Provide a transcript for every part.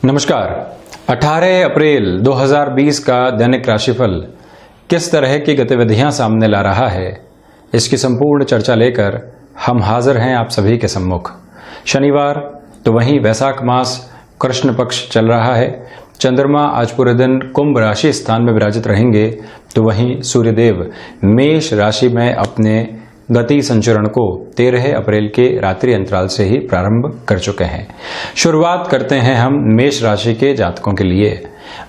नमस्कार। 18 अप्रैल 2020 का दैनिक राशिफल किस तरह की गतिविधियां सामने ला रहा है, इसकी संपूर्ण चर्चा लेकर हम हाजिर हैं आप सभी के सम्मुख। शनिवार तो वहीं वैशाख मास कृष्ण पक्ष चल रहा है। चंद्रमा आज पूरे दिन कुंभ राशि स्थान में विराजित रहेंगे, तो वहीं सूर्यदेव मेष राशि में अपने गति संचरण को 13 अप्रैल के रात्रि अंतराल से ही प्रारंभ कर चुके हैं। शुरुआत करते हैं हम मेष राशि के जातकों के लिए।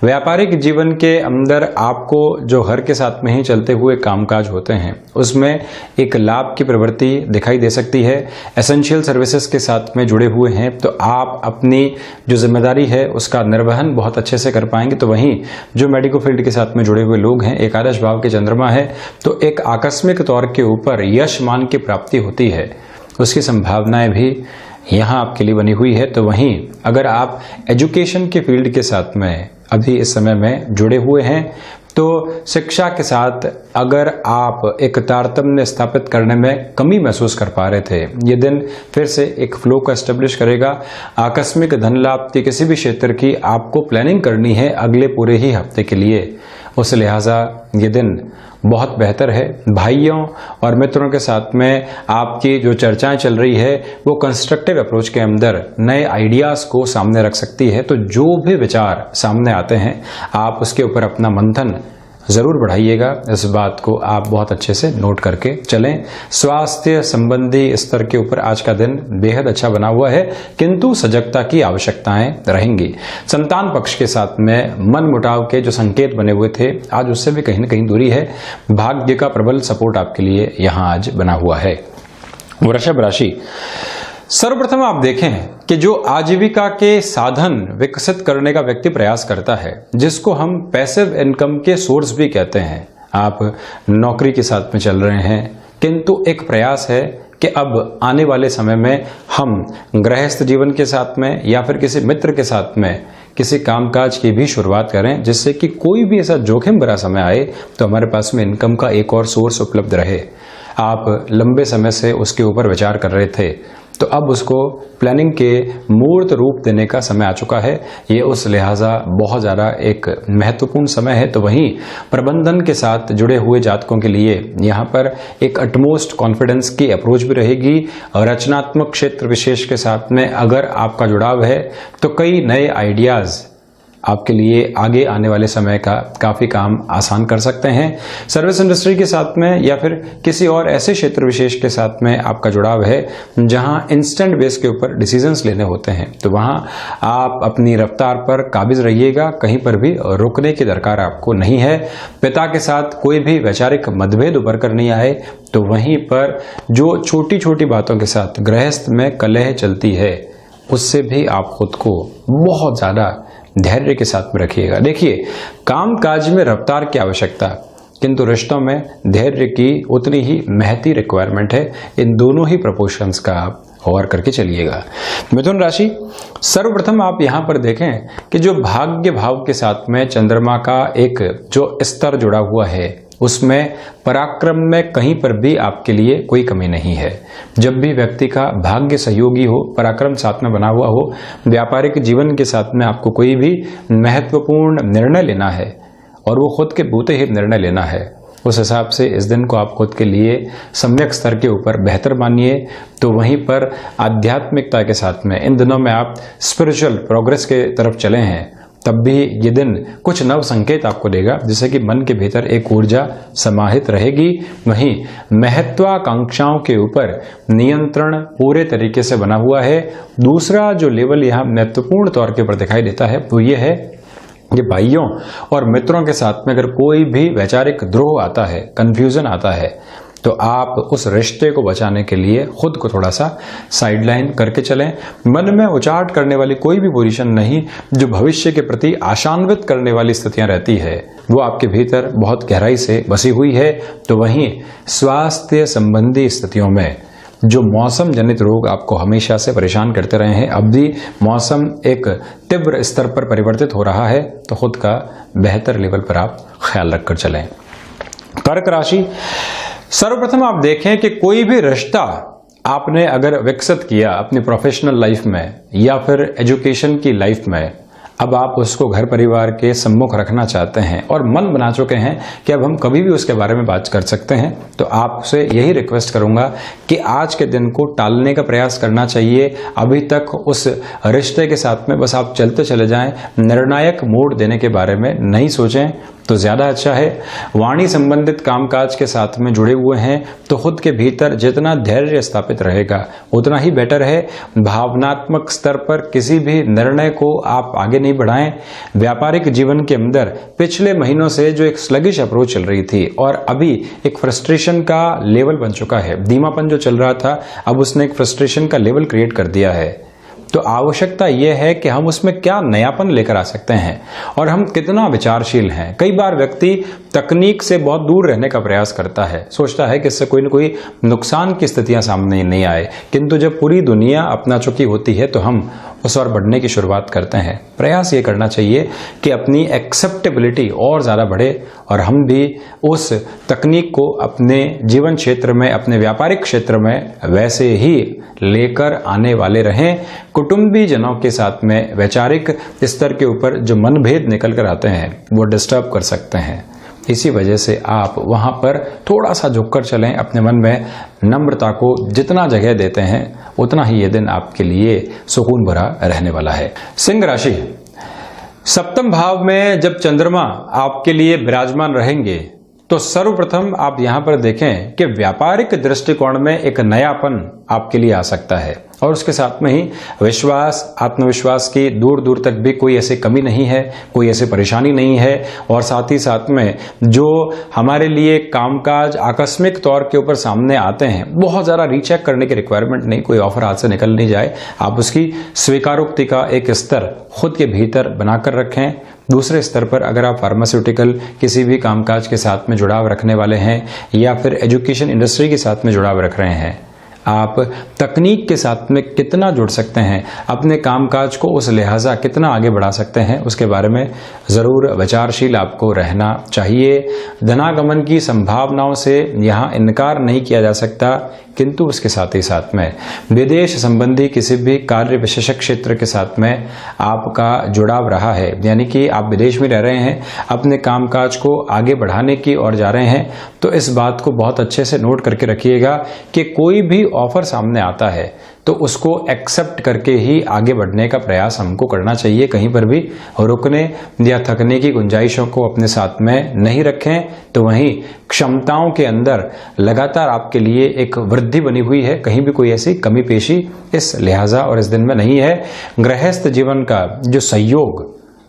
व्यापारिक जीवन के अंदर आपको जो घर के साथ में ही चलते हुए कामकाज होते हैं, उसमें एक लाभ की प्रवृत्ति दिखाई दे सकती है। एसेंशियल सर्विसेज के साथ में जुड़े हुए हैं तो आप अपनी जो जिम्मेदारी है उसका निर्वहन बहुत अच्छे से कर पाएंगे। तो वहीं जो मेडिकल फील्ड के साथ में जुड़े हुए लोग हैं, एकादश भाव के चंद्रमा है, तो एक आकस्मिक तौर के ऊपर यश मान की प्राप्ति होती है, उसकी संभावनाएं भी यहाँ आपके लिए बनी हुई है। तो वहीं अगर आप एजुकेशन के फील्ड के साथ में अभी इस समय में जुड़े हुए हैं, तो शिक्षा के साथ अगर आप एक तारतम्य स्थापित करने में कमी महसूस कर पा रहे थे, ये दिन फिर से एक फ्लो को एस्टेब्लिश करेगा। आकस्मिक धन लाभ की किसी भी क्षेत्र की आपको प्लानिंग करनी है अगले पूरे ही हफ्ते के लिए, उस लिहाजा ये दिन बहुत बेहतर है। भाइयों और मित्रों के साथ में आपकी जो चर्चाएं चल रही है वो कंस्ट्रक्टिव अप्रोच के अंदर नए आइडियाज को सामने रख सकती है। तो जो भी विचार सामने आते हैं आप उसके ऊपर अपना मंथन जरूर बढ़ाइएगा। इस बात को आप बहुत अच्छे से नोट करके चलें। स्वास्थ्य संबंधी स्तर के ऊपर आज का दिन बेहद अच्छा बना हुआ है, किंतु सजगता की आवश्यकताएं रहेंगी। संतान पक्ष के साथ में मन मुटाव के जो संकेत बने हुए थे, आज उससे भी कहीं ना कहीं दूरी है। भाग्य का प्रबल सपोर्ट आपके लिए यहां आज बना हुआ है। वृषभ राशि, सर्वप्रथम आप देखें कि जो आजीविका के साधन विकसित करने का व्यक्ति प्रयास करता है, जिसको हम पैसिव इनकम के सोर्स भी कहते हैं, आप नौकरी के साथ में चल रहे हैं, किंतु एक प्रयास है कि अब आने वाले समय में हम गृहस्थ जीवन के साथ में या फिर किसी मित्र के साथ में किसी कामकाज की भी शुरुआत करें, जिससे कि कोई भी ऐसा जोखिम भरा समय आए तो हमारे पास में इनकम का एक और सोर्स उपलब्ध रहे। आप लंबे समय से उसके ऊपर विचार कर रहे थे, तो अब उसको प्लानिंग के मूर्त रूप देने का समय आ चुका है। ये उस लिहाजा बहुत ज़्यादा एक महत्वपूर्ण समय है। तो वहीं प्रबंधन के साथ जुड़े हुए जातकों के लिए यहाँ पर एक अटमोस्ट कॉन्फिडेंस की अप्रोच भी रहेगी। रचनात्मक क्षेत्र विशेष के साथ में अगर आपका जुड़ाव है तो कई नए आइडियाज़ आपके लिए आगे आने वाले समय का काफ़ी काम आसान कर सकते हैं। सर्विस इंडस्ट्री के साथ में या फिर किसी और ऐसे क्षेत्र विशेष के साथ में आपका जुड़ाव है जहां इंस्टेंट बेस के ऊपर डिसीजंस लेने होते हैं, तो वहां आप अपनी रफ्तार पर काबिज रहिएगा, कहीं पर भी रुकने की दरकार आपको नहीं है। पिता के साथ कोई भी वैचारिक मतभेद उभर कर नहीं आए, तो वहीं पर जो छोटी छोटी बातों के साथ गृहस्थ में कलह चलती है, उससे भी आप खुद को बहुत ज़्यादा धैर्य के साथ में रखिएगा। देखिए, काम काज में रफ्तार की आवश्यकता, किंतु रिश्तों में धैर्य की उतनी ही महती रिक्वायरमेंट है। इन दोनों ही प्रपोर्शंस का आप गौर करके चलिएगा। मिथुन राशि, सर्वप्रथम आप यहां पर देखें कि जो भाग्य भाव के साथ में चंद्रमा का एक जो स्तर जुड़ा हुआ है, उसमें पराक्रम में कहीं पर भी आपके लिए कोई कमी नहीं है। जब भी व्यक्ति का भाग्य सहयोगी हो, पराक्रम साथ में बना हुआ हो, व्यापारिक जीवन के साथ में आपको कोई भी महत्वपूर्ण निर्णय लेना है और वो खुद के बूते ही निर्णय लेना है, उस हिसाब से इस दिन को आप खुद के लिए सम्यक स्तर के ऊपर बेहतर मानिए। तो वहीं पर आध्यात्मिकता के साथ में इन दिनों में आप स्पिरिचुअल प्रोग्रेस के तरफ चले हैं, तब भी ये दिन कुछ नव संकेत आपको देगा, जिससे कि मन के भीतर एक ऊर्जा समाहित रहेगी। वहीं महत्वाकांक्षाओं के ऊपर नियंत्रण पूरे तरीके से बना हुआ है। दूसरा जो लेवल यहाँ महत्वपूर्ण तौर के ऊपर दिखाई देता है वो ये है कि भाइयों और मित्रों के साथ में अगर कोई भी वैचारिक द्रोह आता है, कंफ्यूजन आता है, तो आप उस रिश्ते को बचाने के लिए खुद को थोड़ा सा साइडलाइन करके चलें। मन में उचाट करने वाली कोई भी पोजीशन नहीं, जो भविष्य के प्रति आशान्वित करने वाली स्थितियां रहती है वो आपके भीतर बहुत गहराई से बसी हुई है। तो वहीं स्वास्थ्य संबंधी स्थितियों में जो मौसम जनित रोग आपको हमेशा से परेशान करते रहे हैं, अब भी मौसम एक तीव्र स्तर पर परिवर्तित हो रहा है, तो खुद का बेहतर लेवल पर आप ख्याल रखकर चलें। कर्क राशि, सर्वप्रथम आप देखें कि कोई भी रिश्ता आपने अगर विकसित किया अपनी प्रोफेशनल लाइफ में या फिर एजुकेशन की लाइफ में, अब आप उसको घर परिवार के सम्मुख रखना चाहते हैं और मन बना चुके हैं कि अब हम कभी भी उसके बारे में बात कर सकते हैं, तो आपसे यही रिक्वेस्ट करूंगा कि आज के दिन को टालने का प्रयास करना चाहिए। अभी तक उस रिश्ते के साथ में बस आप चलते चले जाएं, निर्णायक मोड़ देने के बारे में नहीं सोचें तो ज्यादा अच्छा है। वाणी संबंधित कामकाज के साथ में जुड़े हुए हैं तो खुद के भीतर जितना धैर्य स्थापित रहेगा उतना ही बेटर है। भावनात्मक स्तर पर किसी भी निर्णय को आप आगे नहीं बढ़ाएं। व्यापारिक जीवन के अंदर पिछले महीनों से जो एक स्लगिश अप्रोच चल रही थी और अभी एक फ्रस्ट्रेशन का लेवल बन चुका है, धीमापन जो चल रहा था अब उसने एक फ्रस्ट्रेशन का लेवल क्रिएट कर दिया है। तो आवश्यकता यह है कि हम उसमें क्या नयापन लेकर आ सकते हैं और हम कितना विचारशील हैं। कई बार व्यक्ति तकनीक से बहुत दूर रहने का प्रयास करता है, सोचता है कि इससे कोई न कोई नुकसान की स्थितियां सामने नहीं आए, किंतु जब पूरी दुनिया अपना चुकी होती है तो हम उस ओर बढ़ने की शुरुआत करते हैं। प्रयास ये करना चाहिए कि अपनी एक्सेप्टेबिलिटी और ज़्यादा बढ़े और हम भी उस तकनीक को अपने जीवन क्षेत्र में, अपने व्यापारिक क्षेत्र में वैसे ही लेकर आने वाले रहें। कुटुंबी जनों के साथ में वैचारिक स्तर के ऊपर जो मनभेद निकल कर आते हैं वो डिस्टर्ब कर सकते हैं। इसी वजह से आप वहां पर थोड़ा सा झुककर चलें, अपने मन में नम्रता को जितना जगह देते हैं उतना ही ये दिन आपके लिए सुकून भरा रहने वाला है। सिंह राशि, सप्तम भाव में जब चंद्रमा आपके लिए विराजमान रहेंगे तो सर्वप्रथम आप यहां पर देखें कि व्यापारिक दृष्टिकोण में एक नयापन आपके लिए आ सकता है और उसके साथ में ही विश्वास, आत्मविश्वास की दूर दूर तक भी कोई ऐसी कमी नहीं है, कोई ऐसी परेशानी नहीं है। और साथ ही साथ में जो हमारे लिए कामकाज आकस्मिक तौर के ऊपर सामने आते हैं, बहुत ज़्यादा रीचेक करने की रिक्वायरमेंट नहीं, कोई ऑफर हाथ से निकल नहीं जाए, आप उसकी स्वीकारोक्ति का एक स्तर खुद के भीतर बनाकर रखें। दूसरे स्तर पर अगर आप फार्मास्यूटिकल किसी भी कामकाज के साथ में जुड़ाव रखने वाले हैं या फिर एजुकेशन इंडस्ट्री के साथ में जुड़ाव रख रहे हैं, आप तकनीक के साथ में कितना जुड़ सकते हैं, अपने कामकाज को उस लिहाजा कितना आगे बढ़ा सकते हैं, उसके बारे में ज़रूर विचारशील आपको रहना चाहिए। धनागमन की संभावनाओं से यहाँ इनकार नहीं किया जा सकता, किंतु उसके साथ ही साथ में विदेश संबंधी किसी भी कार्य विशेषक क्षेत्र के साथ में आपका जुड़ाव रहा है, यानी कि आप विदेश में रह रहे हैं, अपने कामकाज को आगे बढ़ाने की ओर जा रहे हैं, तो इस बात को बहुत अच्छे से नोट करके रखिएगा कि कोई भी ऑफर सामने आता है तो उसको एक्सेप्ट करके ही आगे बढ़ने का प्रयास हमको करना चाहिए। कहीं पर भी रुकने या थकने की गुंजाइशों को अपने साथ में नहीं रखें। तो वहीं क्षमताओं के अंदर लगातार आपके लिए एक वृद्धि बनी हुई है, कहीं भी कोई ऐसी कमी पेशी इस लिहाजा और इस दिन में नहीं है। गृहस्थ जीवन का जो सहयोग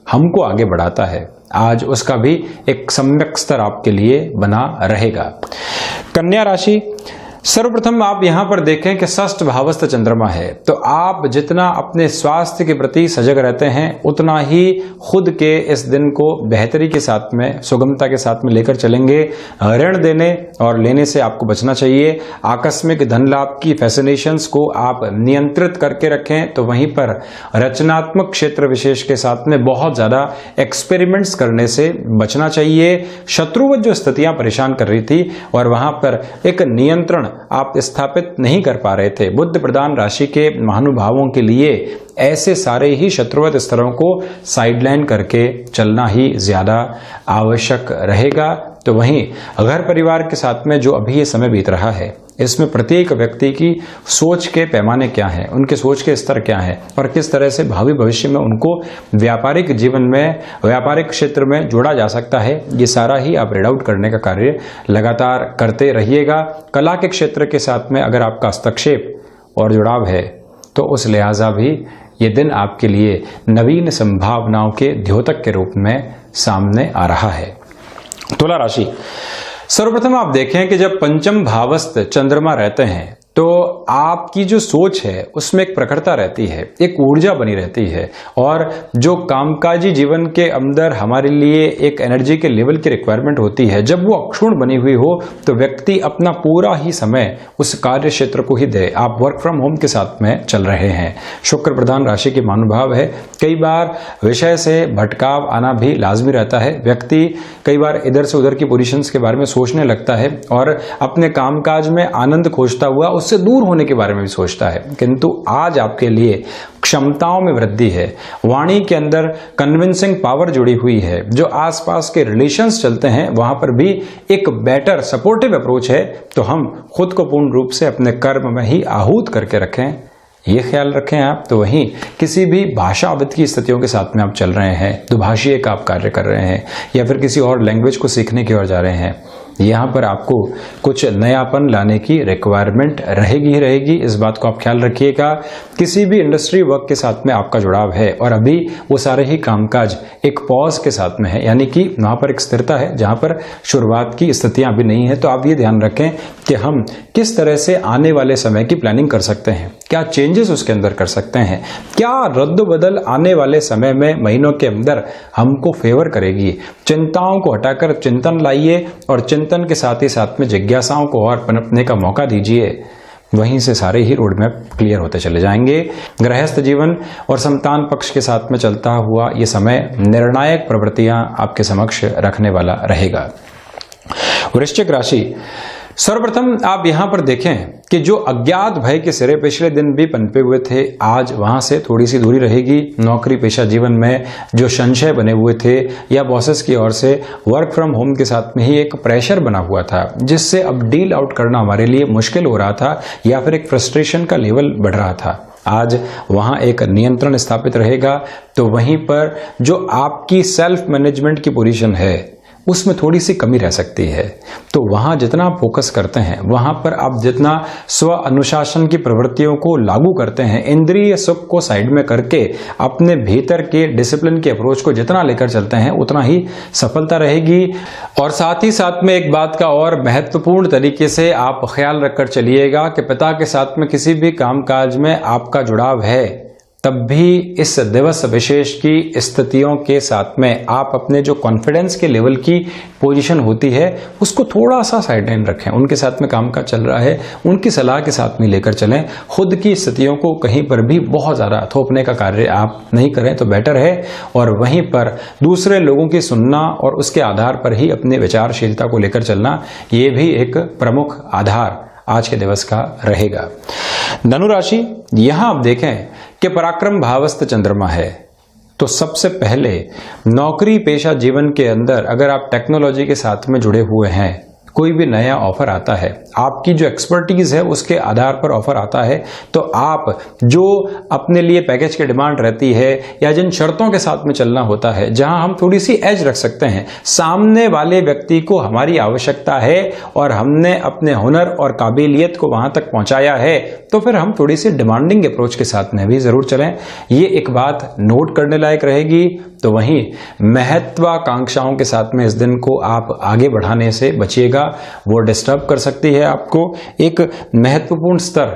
हमको आगे बढ़ाता है, आज उसका भी एक सम्यक स्तर आपके लिए बना रहेगा। कन्या राशि, सर्वप्रथम आप यहां पर देखें कि षष्ठ भावस्थ चंद्रमा है, तो आप जितना अपने स्वास्थ्य के प्रति सजग रहते हैं उतना ही खुद के इस दिन को बेहतरी के साथ में, सुगमता के साथ में लेकर चलेंगे। ऋण देने और लेने से आपको बचना चाहिए। आकस्मिक धन लाभ की फैसिनेशंस को आप नियंत्रित करके रखें, तो वहीं पर रचनात्मक क्षेत्र विशेष के साथ में बहुत ज्यादा एक्सपेरिमेंट्स करने से बचना चाहिए। शत्रुवत जो स्थितियां परेशान कर रही थी और वहां पर एक नियंत्रण आप स्थापित नहीं कर पा रहे थे, बुद्ध प्रधान राशि के महानुभावों के लिए ऐसे सारे ही शत्रुवत स्तरों को साइडलाइन करके चलना ही ज्यादा आवश्यक रहेगा। तो वहीं घर परिवार के साथ में जो अभी ये समय बीत रहा है, इसमें प्रत्येक व्यक्ति की सोच के पैमाने क्या हैं, उनके सोच के स्तर क्या हैं और किस तरह से भावी भविष्य में उनको व्यापारिक जीवन में, व्यापारिक क्षेत्र में जोड़ा जा सकता है, ये सारा ही आप रीड आउट करने का कार्य लगातार करते रहिएगा। कला के क्षेत्र के साथ में अगर आपका हस्तक्षेप और जुड़ाव है तो उस लिहाजा भी ये दिन आपके लिए नवीन संभावनाओं के द्योतक के रूप में सामने आ रहा है। तुला राशि, सर्वप्रथम आप देखें कि जब पंचम भावस्थ चंद्रमा रहते हैं तो आपकी जो सोच है उसमें एक प्रखरता रहती है, एक ऊर्जा बनी रहती है और जो कामकाजी जीवन के अंदर हमारे लिए एक एनर्जी के लेवल की रिक्वायरमेंट होती है, जब वो अक्षुण्ण बनी हुई हो तो व्यक्ति अपना पूरा ही समय उस कार्य क्षेत्र को ही दे। आप वर्क फ्रॉम होम के साथ में चल रहे हैं, शुक्र प्रधान राशि के महानुभाव है, कई बार विषय से भटकाव आना भी लाजमी रहता है। व्यक्ति कई बार इधर से उधर की पोजीशंस के बारे में सोचने लगता है और अपने कामकाज में आनंद खोजता हुआ उससे दूर होने होने के बारे में भी सोचता है, किंतु आज आपके लिए क्षमताओं में वृद्धि है, वाणी के अंदर कन्विंसिंग पावर जुड़ी हुई है, जो आसपास के रिलेशंस चलते हैं वहां पर भी एक बेटर सपोर्टिव अप्रोच है। तो हम खुद को पूर्ण रूप से अपने कर्म में ही आहूत करके रखें, ये ख्याल रखें आप। तो वहीं किसी भी भाषाविद की स्थितियों के साथ में आप चल रहे हैं, दुभाषीय का आप कार्य कर रहे हैं या फिर किसी और लैंग्वेज को सीखने की ओर जा रहे हैं, यहाँ पर आपको कुछ नयापन लाने की रिक्वायरमेंट रहेगी ही रहेगी, इस बात को आप ख्याल रखिएगा। किसी भी इंडस्ट्री वर्क के साथ में आपका जुड़ाव है और अभी वो सारे ही कामकाज एक पॉज के साथ में है, यानी कि वहां पर एक स्थिरता है जहां पर शुरुआत की स्थितियां अभी नहीं है। तो आप ये ध्यान रखें कि हम किस तरह से आने वाले समय की प्लानिंग कर सकते हैं, क्या चेंजेस उसके अंदर कर सकते हैं, क्या रद्द बदल आने वाले समय में महीनों के अंदर हमको फेवर करेगी। चिंताओं को हटाकर चिंतन लाइए और चिंतन के साथ ही साथ में जिज्ञासाओं को और पनपने का मौका दीजिए, वहीं से सारे ही रोड मैप क्लियर होते चले जाएंगे। गृहस्थ जीवन और संतान पक्ष के साथ में चलता हुआ ये समय निर्णायक प्रवृत्तियां आपके समक्ष रखने वाला रहेगा। वृश्चिक राशि, सर्वप्रथम आप यहां पर देखें कि जो अज्ञात भय के सिरे पिछले दिन भी पनपे हुए थे, आज वहां से थोड़ी सी दूरी रहेगी। नौकरी पेशा जीवन में जो संशय बने हुए थे या बॉसेस की ओर से वर्क फ्रॉम होम के साथ में ही एक प्रेशर बना हुआ था, जिससे अब डील आउट करना हमारे लिए मुश्किल हो रहा था या फिर एक फ्रस्ट्रेशन का लेवल बढ़ रहा था, आज वहां एक नियंत्रण स्थापित रहेगा। तो वहीं पर जो आपकी सेल्फ मैनेजमेंट की पोजीशन है उसमें थोड़ी सी कमी रह सकती है। तो वहां जितना फोकस करते हैं, वहां पर आप जितना स्व अनुशासन की प्रवृत्तियों को लागू करते हैं, इंद्रिय सुख को साइड में करके अपने भीतर के डिसिप्लिन के अप्रोच को जितना लेकर चलते हैं, उतना ही सफलता रहेगी। और साथ ही साथ में एक बात का और महत्वपूर्ण तरीके से आप ख्याल रखकर चलिएगा कि पिता के साथ में किसी भी कामकाज में आपका जुड़ाव है, तब भी इस दिवस विशेष की स्थितियों के साथ में आप अपने जो कॉन्फिडेंस के लेवल की पोजीशन होती है उसको थोड़ा सा साइडलाइन रखें। उनके साथ में काम का चल रहा है, उनकी सलाह के साथ में लेकर चलें। खुद की स्थितियों को कहीं पर भी बहुत ज़्यादा थोपने का कार्य आप नहीं करें तो बेटर है। और वहीं पर दूसरे लोगों की सुनना और उसके आधार पर ही अपनी विचारशीलता को लेकर चलना, ये भी एक प्रमुख आधार आज के दिवस का रहेगा। धनु राशि, यहां आप देखें कि पराक्रम भावस्थ चंद्रमा है, तो सबसे पहले नौकरी पेशा जीवन के अंदर अगर आप टेक्नोलॉजी के साथ में जुड़े हुए हैं, कोई भी नया ऑफर आता है, आपकी जो एक्सपर्टीज है उसके आधार पर ऑफर आता है, तो आप जो अपने लिए पैकेज की डिमांड रहती है या जिन शर्तों के साथ में चलना होता है, जहां हम थोड़ी सी एज रख सकते हैं, सामने वाले व्यक्ति को हमारी आवश्यकता है और हमने अपने हुनर और काबिलियत को वहां तक पहुंचाया है, तो फिर हम थोड़ी सी डिमांडिंग अप्रोच के साथ में भी जरूर चलें। ये एक बात नोट करने लायक रहेगी। तो वहीं महत्वाकांक्षाओं के साथ में इस दिन को आप आगे बढ़ाने से बचिएगा, वो डिस्टर्ब कर सकती है आपको। एक महत्वपूर्ण स्तर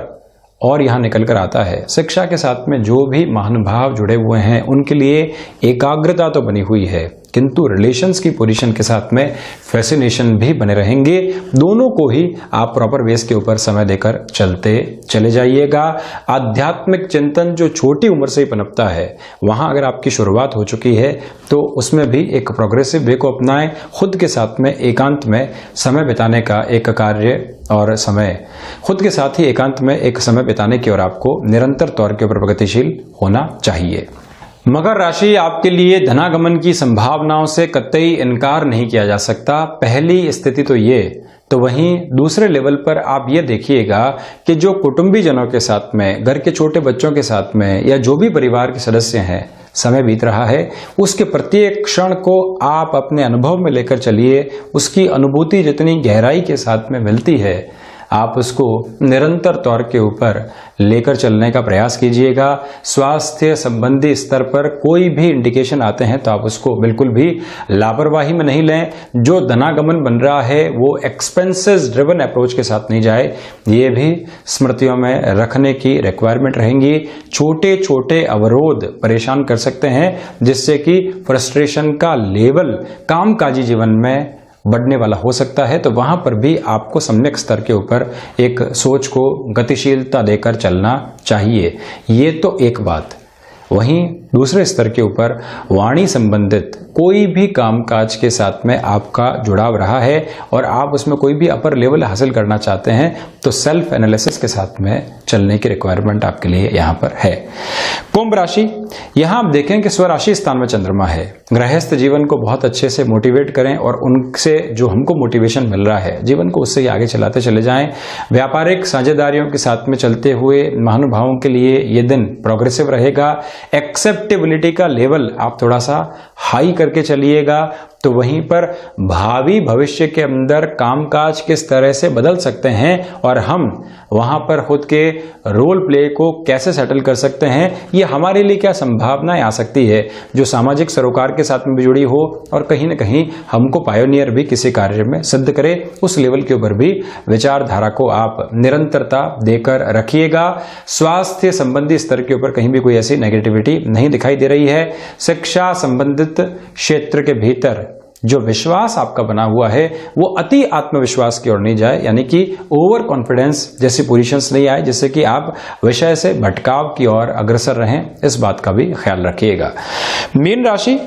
और यहां निकल कर आता है, शिक्षा के साथ में जो भी महानुभाव जुड़े हुए हैं उनके लिए एकाग्रता तो बनी हुई है, किंतु रिलेशंस की पोजीशन के साथ में फैसिनेशन भी बने रहेंगे। दोनों को ही आप प्रॉपर बेस के ऊपर समय देकर चलते चले जाइएगा। आध्यात्मिक चिंतन जो छोटी उम्र से ही पनपता है, वहां अगर आपकी शुरुआत हो चुकी है तो उसमें भी एक प्रोग्रेसिव वे को अपनाएं। खुद के साथ में एकांत में समय बिताने का एक कार्य और समय, खुद के साथ ही एकांत में एक समय बिताने की ओर आपको निरंतर तौर के ऊपर प्रगतिशील होना चाहिए। मकर राशि, आपके लिए धनागमन की संभावनाओं से कतई इनकार नहीं किया जा सकता। पहली स्थिति तो ये, तो वहीं दूसरे लेवल पर आप ये देखिएगा कि जो कुटुंबी जनों के साथ में, घर के छोटे बच्चों के साथ में या जो भी परिवार के सदस्य हैं, समय बीत रहा है, उसके प्रत्येक क्षण को आप अपने अनुभव में लेकर चलिए। उसकी अनुभूति जितनी गहराई के साथ में मिलती है, आप उसको निरंतर तौर के ऊपर लेकर चलने का प्रयास कीजिएगा। स्वास्थ्य संबंधी स्तर पर कोई भी इंडिकेशन आते हैं तो आप उसको बिल्कुल भी लापरवाही में नहीं लें। जो धनागमन बन रहा है वो एक्सपेंसेस ड्रिवन अप्रोच के साथ नहीं जाए, ये भी स्मृतियों में रखने की रिक्वायरमेंट रहेंगी। छोटे छोटे अवरोध परेशान कर सकते हैं, जिससे कि फ्रस्ट्रेशन का लेवल कामकाजी जीवन में बढ़ने वाला हो सकता है। तो वहां पर भी आपको सम्यक स्तर के ऊपर एक सोच को गतिशीलता देकर चलना चाहिए। ये तो एक बात। वहीं दूसरे स्तर के ऊपर वाणी संबंधित कोई भी कामकाज के साथ में आपका जुड़ाव रहा है और आप उसमें कोई भी अपर लेवल हासिल करना चाहते हैं तो सेल्फ एनालिसिस के साथ में चलने की रिक्वायरमेंट आपके लिए यहाँ पर है। कुंभ राशि, यहाँ आप देखें कि स्वराशि स्थान में चंद्रमा है। गृहस्थ जीवन को बहुत अच्छे से मोटिवेट करें और उनसे जो हमको मोटिवेशन मिल रहा है जीवन को उससे ही आगे चलाते चले जाएं। व्यापारिक साझेदारियों के साथ में चलते हुए महानुभावों के लिए ये दिन प्रोग्रेसिव रहेगा। एक्सेप्टेबिलिटी का लेवल आप थोड़ा सा हाई करके चलिएगा, तो वहीं पर भावी भविष्य के अंदर कामकाज किस तरह से बदल सकते हैं और हम वहां पर खुद के रोल प्ले को कैसे सेटल कर सकते हैं, ये हमारे लिए क्या संभावनाएं आ सकती है जो सामाजिक सरोकार के साथ में भी जुड़ी हो और कहीं ना कहीं हमको पायोनियर भी किसी कार्य में सिद्ध करे, उस लेवल के ऊपर भी विचारधारा को आप निरंतरता देकर रखिएगा। स्वास्थ्य संबंधी स्तर के ऊपर कहीं भी कोई ऐसी नेगेटिविटी नहीं दिखाई दे रही है। शिक्षा संबंधित क्षेत्र के भीतर जो विश्वास आपका बना हुआ है वो अति आत्मविश्वास की ओर नहीं जाए, यानी कि ओवर कॉन्फिडेंस जैसी पोजीशंस नहीं आए जिससे कि आप विषय से भटकाव की ओर अग्रसर रहें, इस बात का भी ख्याल रखिएगा। मीन राशि,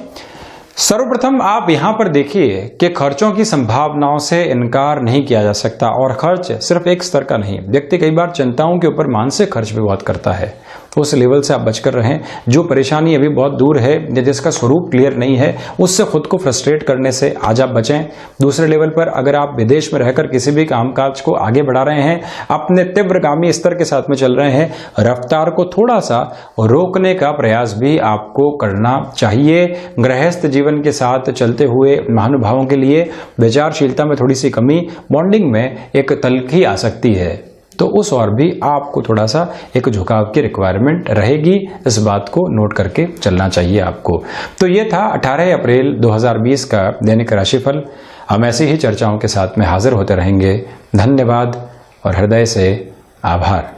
सर्वप्रथम आप यहां पर देखिए कि खर्चों की संभावनाओं से इनकार नहीं किया जा सकता और खर्च सिर्फ एक स्तर का नहीं, व्यक्ति कई बार चिंताओं के ऊपर मानसिक खर्च भी बहुत करता है, उस लेवल से आप बचकर रहें। जो परेशानी अभी बहुत दूर है या जिसका स्वरूप क्लियर नहीं है उससे खुद को फ्रस्ट्रेट करने से आज आप बचें। दूसरे लेवल पर अगर आप विदेश में रहकर किसी भी कामकाज को आगे बढ़ा रहे हैं, अपने तीव्रगामी स्तर के साथ में चल रहे हैं, रफ्तार को थोड़ा सा रोकने का प्रयास भी आपको करना चाहिए। गृहस्थ जीवन के साथ चलते हुए महानुभावों के लिए विचारशीलता में थोड़ी सी कमी, बॉन्डिंग में एक तल्खी आ सकती है, तो उस और भी आपको थोड़ा सा एक झुकाव की रिक्वायरमेंट रहेगी। इस बात को नोट करके चलना चाहिए आपको। तो ये था 18 अप्रैल 2020 का दैनिक राशिफल। हम ऐसी ही चर्चाओं के साथ में हाजिर होते रहेंगे। धन्यवाद और हृदय से आभार।